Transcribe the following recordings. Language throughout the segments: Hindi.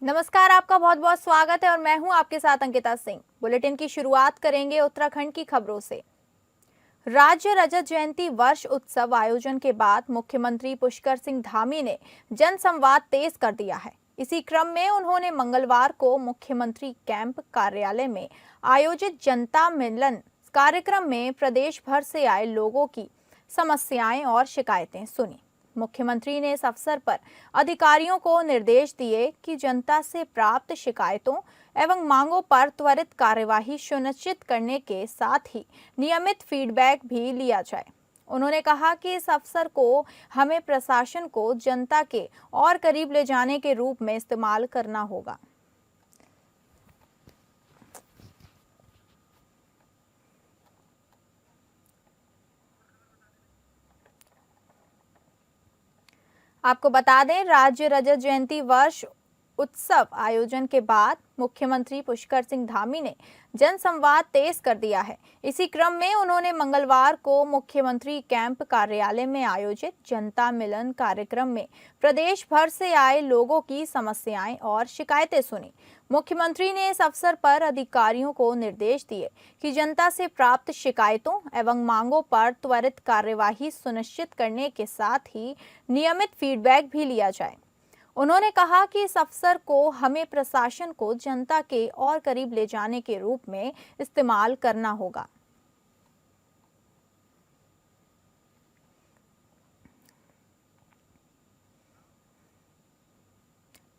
नमस्कार, आपका बहुत बहुत स्वागत है और मैं हूं आपके साथ अंकिता सिंह। बुलेटिन की शुरुआत करेंगे उत्तराखंड की खबरों से। राज्य रजत जयंती वर्ष उत्सव आयोजन के बाद मुख्यमंत्री पुष्कर सिंह धामी ने जन संवाद तेज कर दिया है। इसी क्रम में उन्होंने मंगलवार को मुख्यमंत्री कैंप कार्यालय में आयोजित जनता मिलन कार्यक्रम में प्रदेश भर से आए लोगों की समस्याएं और शिकायतें सुनी। मुख्यमंत्री ने इस अवसर पर अधिकारियों को निर्देश दिए कि जनता से प्राप्त शिकायतों एवं मांगों पर त्वरित कार्यवाही सुनिश्चित करने के साथ ही नियमित फीडबैक भी लिया जाए। उन्होंने कहा कि इस अवसर को हमें प्रशासन को जनता के और करीब ले जाने के रूप में इस्तेमाल करना होगा। आपको बता दें, राज्य रजत जयंती वर्ष उत्सव आयोजन के बाद मुख्यमंत्री पुष्कर सिंह धामी ने जन संवाद तेज कर दिया है। इसी क्रम में उन्होंने मंगलवार को मुख्यमंत्री कैंप कार्यालय में आयोजित जनता मिलन कार्यक्रम में प्रदेश भर से आए लोगों की समस्याएं और शिकायतें सुनी। मुख्यमंत्री ने इस अवसर पर अधिकारियों को निर्देश दिए कि जनता से प्राप्त शिकायतों एवं मांगों पर त्वरित कार्यवाही सुनिश्चित करने के साथ ही नियमित फीडबैक भी लिया जाए। उन्होंने कहा कि इस अवसर को हमें प्रशासन को जनता के और करीब ले जाने के रूप में इस्तेमाल करना होगा।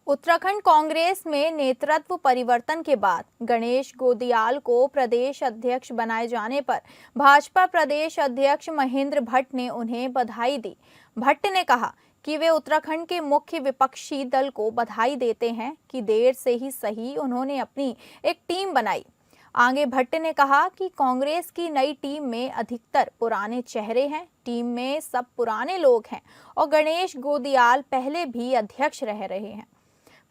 उत्तराखंड कांग्रेस में नेतृत्व परिवर्तन के बाद गणेश गोदियाल को प्रदेश अध्यक्ष बनाए जाने पर भाजपा प्रदेश अध्यक्ष महेंद्र भट्ट ने उन्हें बधाई दी। भट्ट ने कहा कि वे उत्तराखंड के मुख्य विपक्षी दल को बधाई देते हैं कि देर से ही सही उन्होंने अपनी एक टीम बनाई। आगे भट्ट ने कहा कि कांग्रेस की नई टीम में अधिकतर पुराने चेहरे हैं। टीम में सब पुराने लोग हैं और गणेश गोदियाल पहले भी अध्यक्ष रह रहे हैं।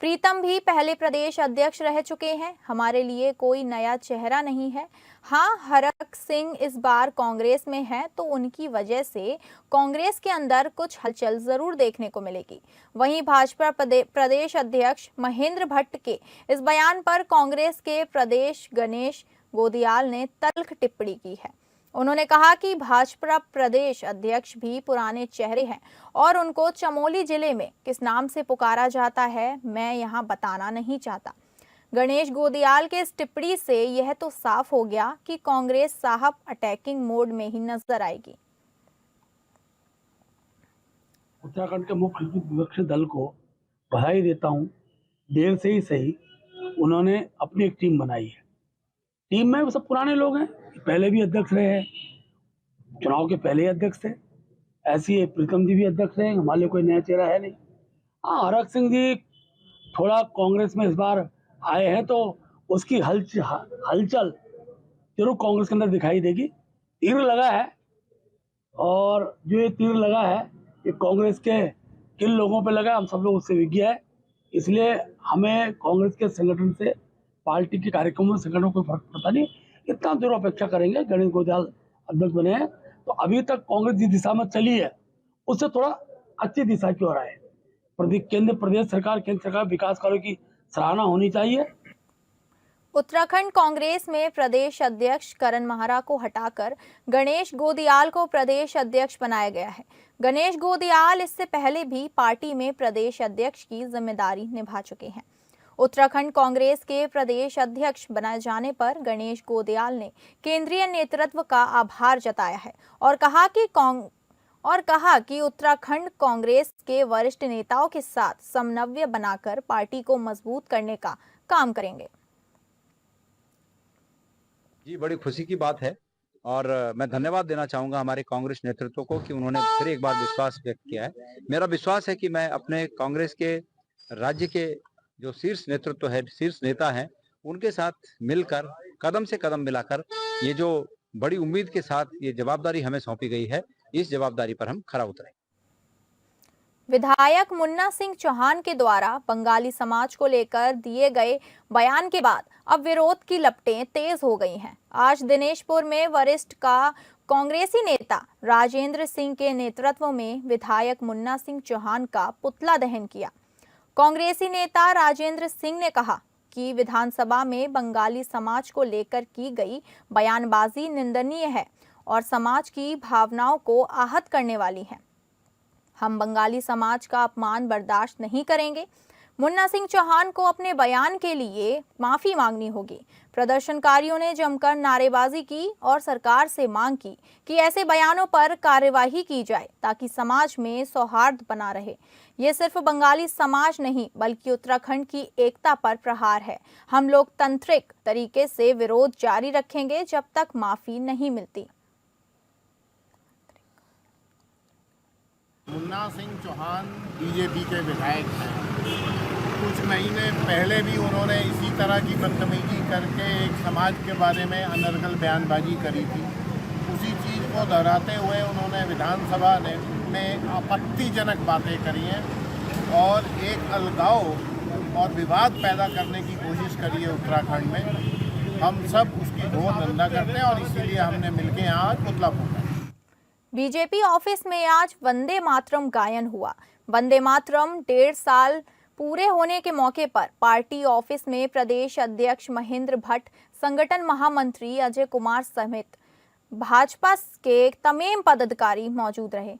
प्रीतम भी पहले प्रदेश अध्यक्ष रह चुके हैं। हमारे लिए कोई नया चेहरा नहीं है। हाँ, हरक सिंह इस बार कांग्रेस में है तो उनकी वजह से कांग्रेस के अंदर कुछ हलचल जरूर देखने को मिलेगी। वहीं भाजपा प्रदेश अध्यक्ष महेंद्र भट्ट के इस बयान पर कांग्रेस के प्रदेश गणेश गोदियाल ने तल्ख टिप्पणी की है। उन्होंने कहा कि भाजपा प्रदेश अध्यक्ष भी पुराने चेहरे हैं और उनको चमोली जिले में किस नाम से पुकारा जाता है मैं यहां बताना नहीं चाहता। गणेश गोदियाल के इस टिप्पणी से यह तो साफ हो गया कि कांग्रेस साहब अटैकिंग मोड में ही नजर आएगी। उत्तराखंड के मुख्य विपक्षी दल को बधाई देता हूं। देर से ही सही उन्होंने अपनी एक टीम बनाई है। टीम में वो सब पुराने लोग हैं, पहले भी अध्यक्ष रहे हैं, चुनाव के पहले अध्यक्ष थे। ऐसी है, प्रीतम जी भी अध्यक्ष रहे, हमारे लिए कोई नया चेहरा है नहीं। हाँ, हरक सिंह जी थोड़ा कांग्रेस में इस बार आए हैं तो उसकी हलचल जरूर कांग्रेस के अंदर दिखाई देगी। तीर लगा है और जो ये तीर लगा है ये कांग्रेस के किन लोगों पे लगा, हम सब लोग उससे विज्ञ है। इसलिए हमें कांग्रेस के संगठन से, पार्टी के कार्यक्रमों से संगठन कोई फर्क पड़ता नहीं। इतना जरूर अपेक्षा करेंगे, गणेश गोदियाल अध्यक्ष बने हैं तो अभी तक कांग्रेस जिस दिशा में चली है उससे थोड़ा अच्छी दिशा की ओर आए। प्रदेश सरकार विकास कार्यों की सराहना होनी चाहिए। उत्तराखंड कांग्रेस में प्रदेश अध्यक्ष करण माहरा को हटाकर गणेश गोदियाल को प्रदेश अध्यक्ष बनाया गया है। गणेश गोदियाल इससे पहले भी पार्टी में प्रदेश अध्यक्ष की जिम्मेदारी निभा चुके हैं। उत्तराखंड कांग्रेस के प्रदेश अध्यक्ष बनाए जाने पर गणेश गोदियाल ने केंद्रीय नेतृत्व का आभार जताया है और कहा कि उत्तराखंड कांग्रेस के वरिष्ठ नेताओं के साथ समन्वय बनाकर पार्टी को मजबूत करने का काम करेंगे। जी, बड़ी खुशी की बात है और मैं धन्यवाद देना चाहूँगा हमारे कांग्रेस नेतृत्व को कि उन्होंने फिर एक बार विश्वास व्यक्त किया है। मेरा विश्वास है कि मैं अपने कांग्रेस के राज्य के जो शीर्ष नेतृत्व है, शीर्ष नेता हैं, उनके साथ मिलकर कदम से कदम मिलाकर ये जो बड़ी उम्मीद के साथ ये जवाबदारी हमें सौंपी गई है, इस जवाबदारी पर हम खरा उतरें। विधायक मुन्ना सिंह चौहान के द्वारा बंगाली समाज को लेकर दिए गए बयान के बाद अब विरोध की लपटें तेज हो गई हैं। आज दिनेशपुर में वरिष्ठ कांग्रेसी नेता राजेंद्र सिंह के नेतृत्व में विधायक मुन्ना सिंह चौहान का पुतला दहन किया। कांग्रेसी नेता राजेंद्र सिंह ने कहा कि विधानसभा में बंगाली समाज को लेकर की गई बयानबाजी निंदनीय है और समाज की भावनाओं को आहत करने वाली है। हम बंगाली समाज का अपमान बर्दाश्त नहीं करेंगे। मुन्ना सिंह चौहान को अपने बयान के लिए माफी मांगनी होगी। प्रदर्शनकारियों ने जमकर नारेबाजी की और सरकार से मांग की कि ऐसे बयानों पर कार्यवाही की जाए ताकि समाज में सौहार्द बना रहे। ये सिर्फ बंगाली समाज नहीं बल्कि उत्तराखंड की एकता पर प्रहार है। हम लोकतांत्रिक तरीके से विरोध जारी रखेंगे जब तक माफी नहीं मिलती। मुन्ना सिंह चौहान बीजेपी के विधायक हैं। कुछ महीने पहले भी उन्होंने इसी तरह की बदतमीजी करके एक समाज के बारे में अनर्गल बयानबाजी करी थी। उसी चीज़ को दोहराते हुए उन्होंने विधानसभा में आपत्तिजनक बातें करी हैं और एक अलगाव और विवाद पैदा करने की कोशिश करी है उत्तराखंड में। हम सब उसकी घोर निंदा करते हैं और इसीलिए हमने मिलकर यहाँ आज पुतला फूंका। बीजेपी ऑफिस में आज वंदे मातरम गायन हुआ। वंदे मातरम 1.5 साल पूरे होने के मौके पर पार्टी ऑफिस में प्रदेश अध्यक्ष महेंद्र भट्ट, संगठन महामंत्री अजय कुमार समेत भाजपा के तमाम पदाधिकारी मौजूद रहे।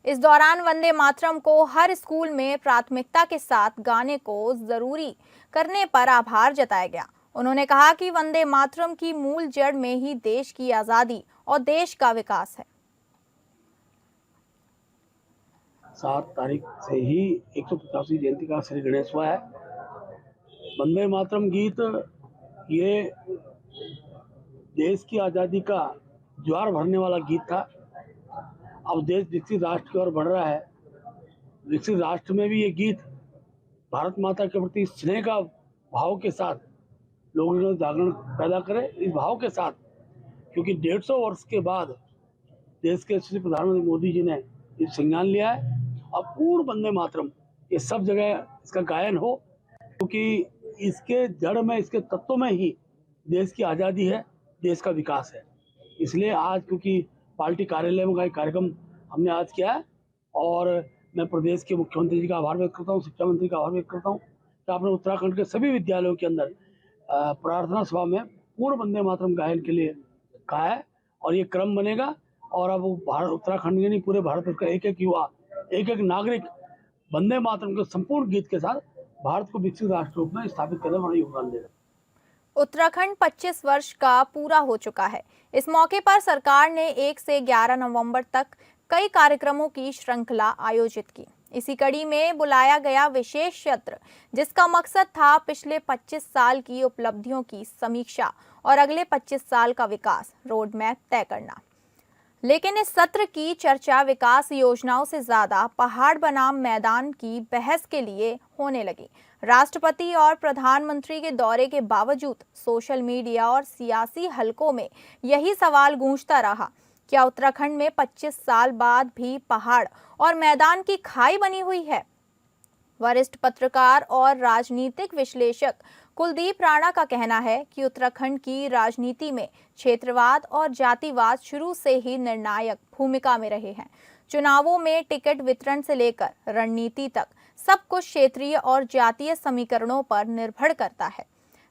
इस दौरान वंदे मातरम को हर स्कूल में प्राथमिकता के साथ गाने को जरूरी करने पर आभार जताया गया। उन्होंने कहा कि वंदे मातरम की मूल जड़ में ही देश की आजादी और देश का विकास है। 7 तारीख से ही 150वीं जयंती का श्री गणेश हुआ है। वंदे मातरम गीत ये देश की आज़ादी का ज्वार भरने वाला गीत था। अब देश विकसित राष्ट्र की ओर बढ़ रहा है। विकसित राष्ट्र में भी ये गीत भारत माता के प्रति स्नेह का भाव के साथ लोगों में जागरण पैदा करे। इस भाव के साथ, क्योंकि 150 वर्ष के बाद देश के श्री प्रधानमंत्री मोदी जी ने ये संज्ञान लिया है। अब पूर्ण वंदे मातरम ये सब जगह इसका गायन हो, क्योंकि इसके जड़ में, इसके तत्वों में ही देश की आज़ादी है, देश का विकास है। इसलिए आज क्योंकि पार्टी कार्यालय में का एक कार्यक्रम हमने आज किया है और मैं प्रदेश के मुख्यमंत्री जी का आभार व्यक्त करता हूँ, शिक्षा मंत्री का आभार व्यक्त करता हूँ कि आपने उत्तराखंड के सभी विद्यालयों के अंदर प्रार्थना सभा में पूर्ण वंदे मातरम गायन के लिए कहा है और ये क्रम बनेगा। और अब भारत, उत्तराखंड के नहीं पूरे भारत का एक एक युवा, एक एक नागरिक वंदे मातरम के संपूर्ण गीत के साथ भारत को विकसित राष्ट्र रूप में स्थापित करने में बड़ा योगदान देगा। उत्तराखंड 25 वर्ष का पूरा हो चुका है। इस मौके पर सरकार ने 1 से 11 नवंबर तक कई कार्यक्रमों की श्रृंखला आयोजित की। इसी कड़ी में बुलाया गया विशेष सत्र, जिसका मकसद था पिछले 25 साल की उपलब्धियों की समीक्षा और अगले 25 साल का विकास रोड मैप तय करना। लेकिन इस सत्र की चर्चा विकास योजनाओं से ज्यादा पहाड़ बनाम मैदान की बहस के लिए होने लगी। राष्ट्रपति और प्रधानमंत्री के दौरे के बावजूद सोशल मीडिया और सियासी हलकों में यही सवाल गूंजता रहा, क्या उत्तराखंड में 25 साल बाद भी पहाड़ और मैदान की खाई बनी हुई है? वरिष्ठ पत्रकार और राजनीतिक विश्लेषक कुलदीप राणा का कहना है कि उत्तराखंड की राजनीति में क्षेत्रवाद और जातिवाद शुरू से ही निर्णायक भूमिका में रहे हैं। चुनावों में टिकट वितरण से लेकर रणनीति तक सब कुछ क्षेत्रीय और जातीय समीकरणों पर निर्भर करता है।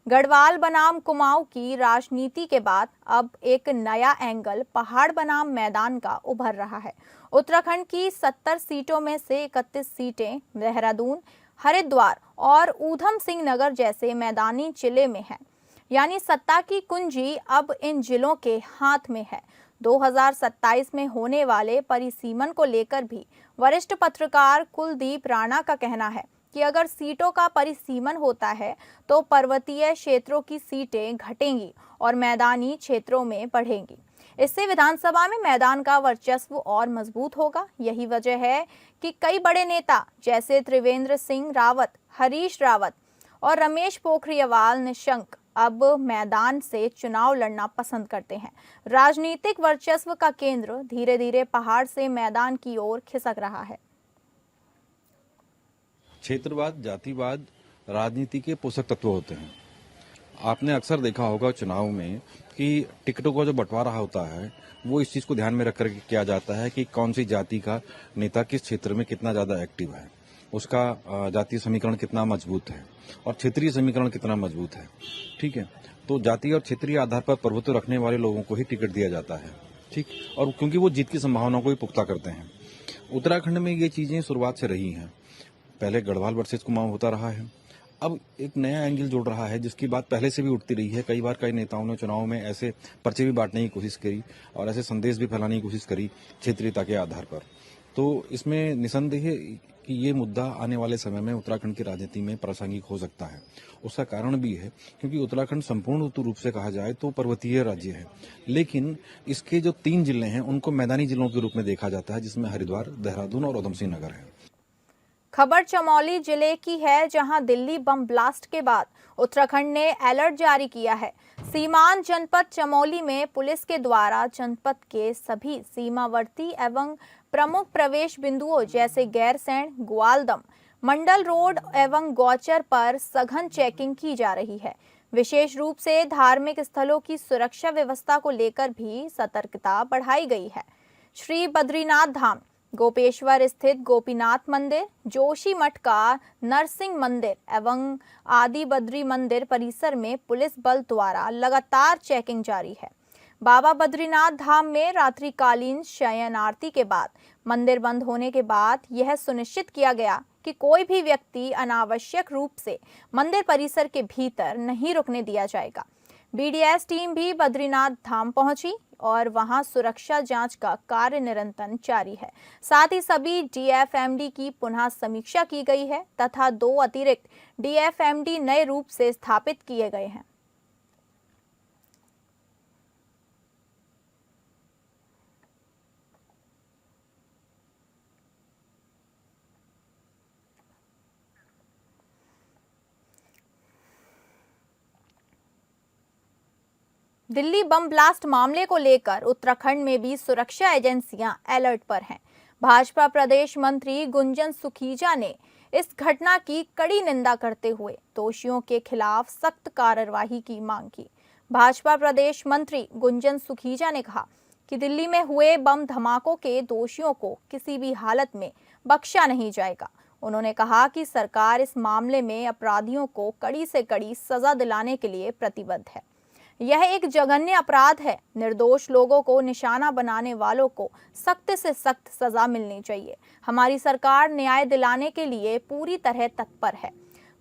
गढ़वाल बनाम कुमाऊं की राजनीति के बाद अब एक नया एंगल पहाड़ बनाम मैदान का उभर रहा है। उत्तराखंड की 70 सीटों में से 31 सीटें देहरादून, हरिद्वार और ऊधम सिंह नगर जैसे मैदानी जिले में है, यानी सत्ता की कुंजी अब इन जिलों के हाथ में है। 2027 में होने वाले परिसीमन को लेकर भी वरिष्ठ पत्रकार कुलदीप राणा का कहना है कि अगर सीटों का परिसीमन होता है तो पर्वतीय क्षेत्रों की सीटें घटेंगी और मैदानी क्षेत्रों में बढ़ेंगी। इससे विधानसभा में मैदान का वर्चस्व और मजबूत होगा। यही वजह है कि कई बड़े नेता जैसे त्रिवेंद्र सिंह रावत, हरीश रावत और रमेश पोखरियाल निशंक अब मैदान से चुनाव लड़ना पसंद करते हैं। राजनीतिक वर्चस्व का केंद्र धीरे धीरे पहाड़ से मैदान की ओर खिसक रहा है। क्षेत्रवाद, जातिवाद राजनीति के पोषक तत्व होते हैं। आपने अक्सर देखा होगा चुनाव में कि टिकटों का जो बंटवारा होता है वो इस चीज को ध्यान में रख कर किया जाता है कि कौन सी जाति का नेता किस क्षेत्र में कितना ज्यादा एक्टिव है। उसका जातीय समीकरण कितना मजबूत है और क्षेत्रीय समीकरण कितना मजबूत है। ठीक है, तो जातीय और क्षेत्रीय आधार पर प्रभुत्व रखने वाले लोगों को ही टिकट दिया जाता है। ठीक, और क्योंकि वो जीत की संभावना को भी पुख्ता करते हैं। उत्तराखंड में ये चीजें शुरुआत से रही हैं। पहले गढ़वाल वर्सेस कुमाऊं होता रहा है, अब एक नया एंगल जुड़ रहा है जिसकी बात पहले से भी उठती रही है। कई बार कई नेताओं ने चुनाव में ऐसे पर्चे भी बांटने की कोशिश करी और ऐसे संदेश भी फैलाने की कोशिश करी क्षेत्रीयता के आधार पर। तो इसमें निसंदेह कि ये मुद्दा आने वाले समय में उत्तराखंड की राजनीति में प्रासंगिक हो सकता है। उसका कारण भी है क्योंकि उत्तराखंड संपूर्ण रूप से कहा जाए तो पर्वतीय राज्य है, लेकिन इसके जो 3 जिले हैं उनको मैदानी जिलों के रूप में देखा जाता है, जिसमें हरिद्वार, देहरादून और उधमसिंह नगर है। खबर चमोली जिले की है, जहां दिल्ली बम ब्लास्ट के बाद उत्तराखंड ने अलर्ट जारी किया है। सीमांत जनपद चमोली में पुलिस के द्वारा जनपद के सभी सीमावर्ती एवं प्रमुख प्रवेश बिंदुओं जैसे गैरसैंण, ग्वालदम, मंडल रोड एवं गौचर पर सघन चेकिंग की जा रही है। विशेष रूप से धार्मिक स्थलों की सुरक्षा व्यवस्था को लेकर भी सतर्कता बढ़ाई गई है। श्री बद्रीनाथ धाम, गोपेश्वर स्थित गोपीनाथ मंदिर, जोशी मठ का नरसिंह मंदिर एवं आदि बद्री मंदिर परिसर में पुलिस बल द्वारा लगातार चेकिंग जारी है। बाबा बद्रीनाथ धाम में रात्रिकालीन शयन आरती के बाद मंदिर बंद होने के बाद यह सुनिश्चित किया गया कि कोई भी व्यक्ति अनावश्यक रूप से मंदिर परिसर के भीतर नहीं रुकने दिया जाएगा। बीडीएस टीम भी बद्रीनाथ धाम पहुंची और वहां सुरक्षा जांच का कार्य निरंतर जारी है। साथ ही सभी डीएफएमडी की पुनः समीक्षा की गई है तथा 2 अतिरिक्त डीएफएमडी नए रूप से स्थापित किए गए हैं। दिल्ली बम ब्लास्ट मामले को लेकर उत्तराखंड में भी सुरक्षा एजेंसियां अलर्ट पर हैं। भाजपा प्रदेश मंत्री गुंजन सुखीजा ने इस घटना की कड़ी निंदा करते हुए दोषियों के खिलाफ सख्त कार्रवाई की मांग की। भाजपा प्रदेश मंत्री गुंजन सुखीजा ने कहा कि दिल्ली में हुए बम धमाकों के दोषियों को किसी भी हालत में बख्शा नहीं जाएगा। उन्होंने कहा कि सरकार इस मामले में अपराधियों को कड़ी से कड़ी सजा दिलाने के लिए प्रतिबद्ध है। यह एक जघन्य अपराध है। निर्दोष लोगों को निशाना बनाने वालों को सख्त से सख्त सजा मिलनी चाहिए। हमारी सरकार न्याय दिलाने के लिए पूरी तरह तत्पर है।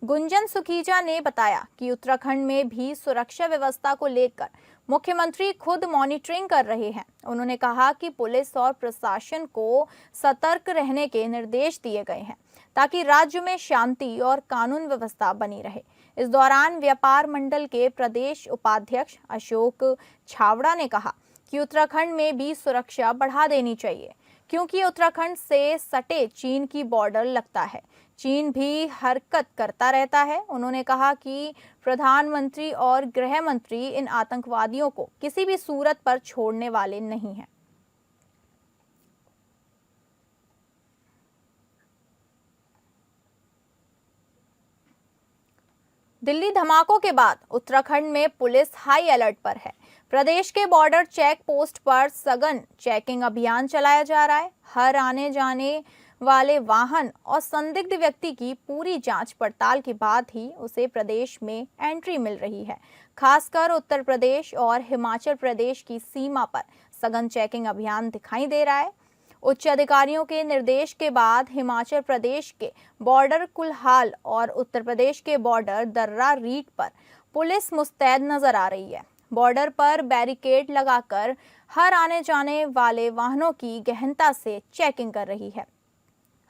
गुंजन सुखीजा ने बताया कि उत्तराखंड में भी सुरक्षा व्यवस्था को लेकर मुख्यमंत्री खुद मॉनिटरिंग कर रहे हैं। उन्होंने कहा कि पुलिस और प्रशासन को सतर्क रहने के निर्देश दिए गए हैं ताकि राज्य में शांति और कानून व्यवस्था बनी रहे। इस दौरान व्यापार मंडल के प्रदेश उपाध्यक्ष अशोक छावड़ा ने कहा कि उत्तराखंड में भी सुरक्षा बढ़ा देनी चाहिए क्योंकि उत्तराखंड से सटे चीन की बॉर्डर लगता है। चीन भी हरकत करता रहता है। उन्होंने कहा कि प्रधानमंत्री और गृह मंत्री इन आतंकवादियों को किसी भी सूरत पर छोड़ने वाले नहीं हैं। दिल्ली धमाकों के बाद उत्तराखंड में पुलिस हाई अलर्ट पर है। प्रदेश के बॉर्डर चेक पोस्ट पर सघन चेकिंग अभियान चलाया जा रहा है। हर आने जाने वाले वाहन और संदिग्ध व्यक्ति की पूरी जांच पड़ताल के बाद ही उसे प्रदेश में एंट्री मिल रही है। खासकर उत्तर प्रदेश और हिमाचल प्रदेश की सीमा पर सघन चेकिंग अभियान दिखाई दे रहा है। उच्च अधिकारियों के निर्देश के बाद हिमाचल प्रदेश के बॉर्डर कुल्हाल और उत्तर प्रदेश के बॉर्डर दर्रा रीट पर पुलिस मुस्तैद नजर आ रही है। बॉर्डर पर बैरिकेड लगाकर हर आने जाने वाले वाहनों की गहनता से चेकिंग कर रही है।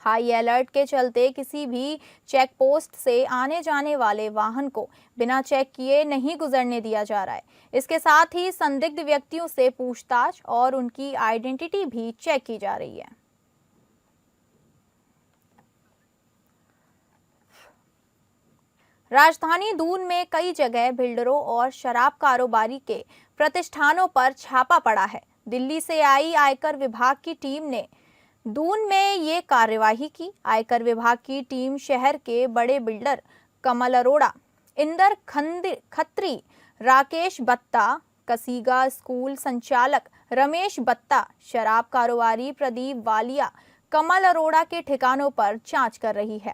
हाई अलर्ट के चलते किसी भी चेक पोस्ट से आने जाने वाले वाहन को बिना चेक किए नहीं गुजरने दिया जा रहा है। इसके साथ ही संदिग्ध व्यक्तियों से पूछताछ और उनकी आइडेंटिटी भी चेक की जा रही है। राजधानी दून में कई जगह बिल्डरों और शराब कारोबारी के प्रतिष्ठानों पर छापा पड़ा है। दिल्ली से आई आयकर विभाग की टीम ने दून में ये कार्यवाही की। आयकर विभाग की टीम शहर के बड़े बिल्डर कमल अरोड़ा, इंदर खत्री, राकेश बत्ता, कसीगा स्कूल संचालक रमेश बत्ता, शराब कारोबारी प्रदीप वालिया, कमल अरोड़ा के ठिकानों पर जांच कर रही है।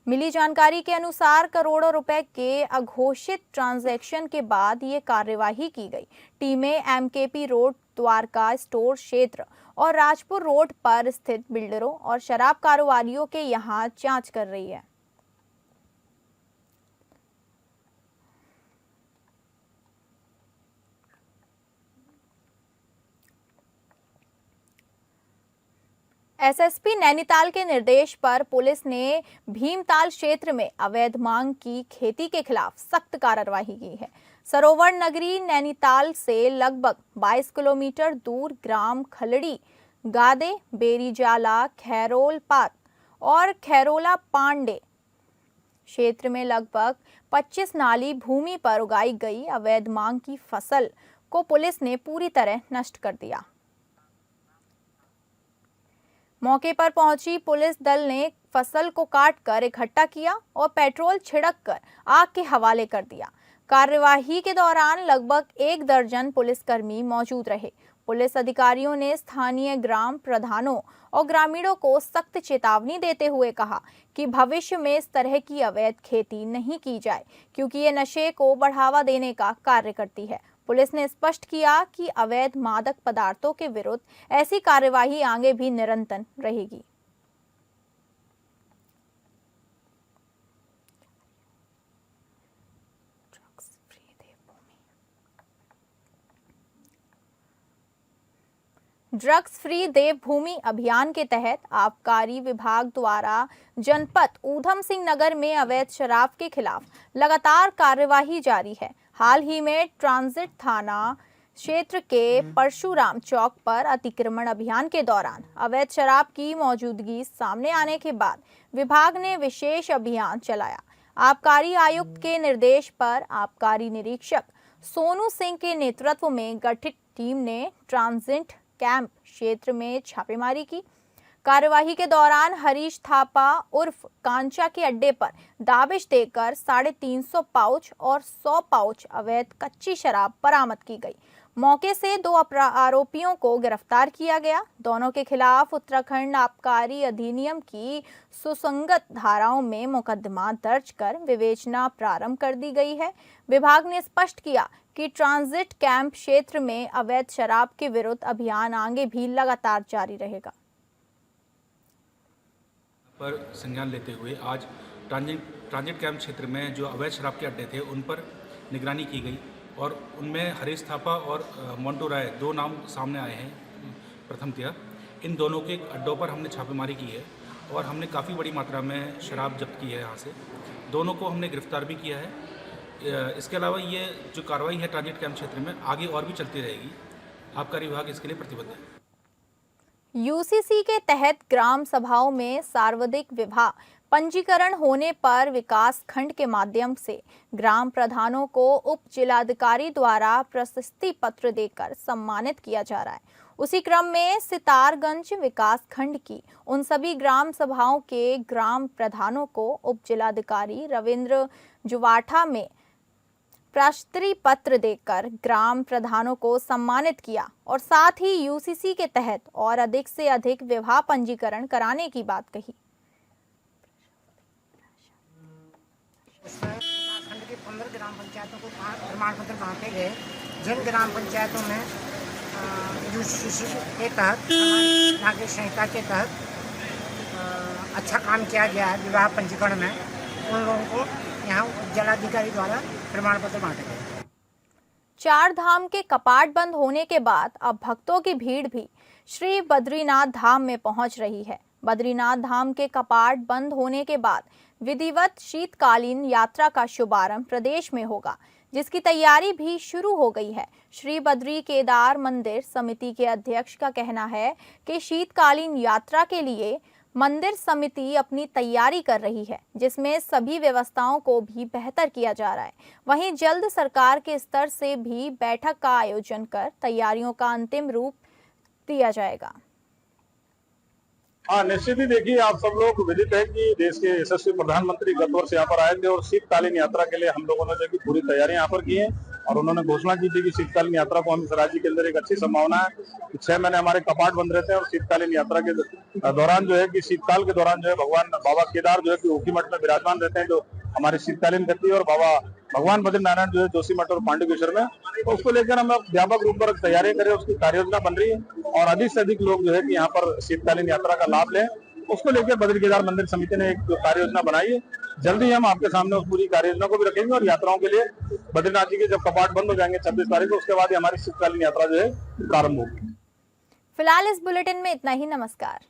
मिली जानकारी के अनुसार करोड़ों रुपए के अघोषित ट्रांजैक्शन के बाद ये कार्यवाही की गई। टीमें एमकेपी रोड, द्वारका स्टोर क्षेत्र और राजपुर रोड पर स्थित बिल्डरों और शराब कारोबारियों के यहां जांच कर रही है। एसएसपी नैनीताल के निर्देश पर पुलिस ने भीमताल क्षेत्र में अवैध मांग की खेती के खिलाफ सख्त कार्रवाई की है। सरोवर नगरी नैनीताल से लगभग 22 किलोमीटर दूर ग्राम खलड़ी, गादे, बेरीजाला, खैरोल पात और खैरोला पांडे क्षेत्र में लगभग 25 नाली भूमि पर उगाई गई अवैध मांग की फसल को पुलिस ने पूरी तरह नष्ट कर दिया। मौके पर पहुंची पुलिस दल ने फसल को काटकर इकट्ठा किया और पेट्रोल छिड़ककर आग के हवाले कर दिया। कार्यवाही के दौरान लगभग 1 दर्जन पुलिसकर्मी मौजूद रहे। पुलिस अधिकारियों ने स्थानीय ग्राम प्रधानों और ग्रामीणों को सख्त चेतावनी देते हुए कहा कि भविष्य में इस तरह की अवैध खेती नहीं की जाए, क्योंकि ये नशे को बढ़ावा देने का कार्य करती है। पुलिस ने स्पष्ट किया कि अवैध मादक पदार्थों के विरुद्ध ऐसी कार्यवाही आगे भी निरंतर रहेगी। ड्रग्स फ्री देवभूमि अभियान के तहत आबकारी विभाग द्वारा जनपद ऊधम सिंह नगर में अवैध शराब के खिलाफ लगातार कार्यवाही जारी है। हाल ही में ट्रांजिट थाना क्षेत्र के परशुराम चौक पर अतिक्रमण अभियान के दौरान अवैध शराब की मौजूदगी सामने आने के बाद विभाग ने विशेष अभियान चलाया। आबकारी आयुक्त के निर्देश पर आबकारी निरीक्षक सोनू सिंह के नेतृत्व में गठित टीम ने ट्रांजिट कैंप क्षेत्र में छापेमारी की। कार्यवाही के दौरान हरीश थापा उर्फ कांचा के अड्डे पर दाबिश देकर 350 पाउच और 100 पाउच अवैध कच्ची शराब बरामद की गई। मौके से 2 आरोपियों को गिरफ्तार किया गया। दोनों के खिलाफ उत्तराखंड आबकारी अधिनियम की सुसंगत धाराओं में मुकदमा दर्ज कर विवेचना प्रारंभ कर दी गई है। विभाग ने स्पष्ट किया कि ट्रांजिट कैंप क्षेत्र में अवैध शराब के विरुद्ध अभियान आगे भी लगातार जारी रहेगा। पर संज्ञान लेते हुए आज ट्रांजिट कैंप क्षेत्र में जो अवैध शराब के अड्डे थे उन पर निगरानी की गई और उनमें हरीश थापा और मोंटू राय 2 नाम सामने आए हैं प्रथमतया। इन दोनों के अड्डों पर हमने छापेमारी की है और हमने काफ़ी बड़ी मात्रा में शराब जब्त की है। यहाँ से दोनों को हमने गिरफ्तार भी किया है। इसके अलावा ये जो कार्रवाई है ट्रांजिट कैंप क्षेत्र में आगे और भी चलती रहेगी। आबकारी विभाग इसके लिए प्रतिबद्ध है। यूसीसी के तहत ग्राम सभाओं में सर्वाधिक विवाह पंजीकरण होने पर विकास खंड के माध्यम से ग्राम प्रधानों को उप जिलाधिकारी द्वारा प्रशस्ति पत्र देकर सम्मानित किया जा रहा है। उसी क्रम में सितारगंज विकास खंड की उन सभी ग्राम सभाओं के ग्राम प्रधानों को उप जिलाधिकारी रविंद्र जुवाठा में प्रशस्ति पत्र देकर ग्राम प्रधानों को सम्मानित किया और साथ ही यूसीसी के तहत और अधिक से अधिक विवाह पंजीकरण कराने की बात कही। खंड के 15 ग्राम पंचायतों को प्रमाण पत्र बांटे गए, जिन ग्राम पंचायतों में यूसीसी के तहत नागरिक संहिता के तहत अच्छा काम किया गया है विवाह पंजीकरण में, उन लोगों को यहाँ जिलाधिकारी द्वारा प्रमाण पत्र बांटे गए। 4 धाम के कपाट बंद होने के बाद अब भक्तों की भीड़ भी श्री बद्रीनाथ धाम में पहुंच रही है। बद्रीनाथ धाम के कपाट बंद होने के बाद विधिवत शीतकालीन यात्रा का शुभारंभ प्रदेश में होगा, जिसकी तैयारी भी शुरू हो गई है। श्री बद्री केदार मंदिर समिति के अध्यक्ष का कहना है कि शीतकालीन यात्रा के लिए मंदिर समिति अपनी तैयारी कर रही है, जिसमें सभी व्यवस्थाओं को भी बेहतर किया जा रहा है। वहीं जल्द सरकार के स्तर से भी बैठक का आयोजन कर तैयारियों का अंतिम रूप दिया जाएगा। हाँ, निश्चित ही देखिए, आप सब लोग विदित है कि देश के यशस्वी प्रधानमंत्री गत वर्ष यहाँ पर आए थे और शीतकालीन यात्रा के लिए हम लोगों ने जो कि पूरी तैयारियां यहाँ पर की हैं। और उन्होंने घोषणा की थी कि शीतकालीन यात्रा को हम इस राज्य के अंदर एक अच्छी संभावना है कि 6 महीने हमारे कपाट बंद रहते हैं और शीतकालीन यात्रा के दौरान जो है कि शीतकाल के दौरान जो है भगवान बाबा केदार जो है कि ऊखीमठ में विराजमान रहते हैं, जो हमारी शीतकालीन गति और बाबा भगवान बद्रीनारायण जो है जोशीमठ और पांडुकेश्वर में, तो उसको लेकर हम व्यापक रूप पर तैयारी करें, उसकी कार्य योजना बन रही है और अधिक से अधिक लोग जो है कि यहाँ पर शीतकालीन यात्रा का लाभ लें। उसको लेकर बद्री केदार मंदिर समिति ने एक कार्य योजना बनाई है। जल्दी हम आपके सामने उस पूरी कार्य योजना को भी रखेंगे और यात्राओं के लिए बद्रीनाथ जी के जब कपाट बंद हो जाएंगे 26 तारीख को, उसके बाद ही हमारी शीतकालीन यात्रा जो है प्रारंभ होगी। फिलहाल इस बुलेटिन में इतना ही। नमस्कार।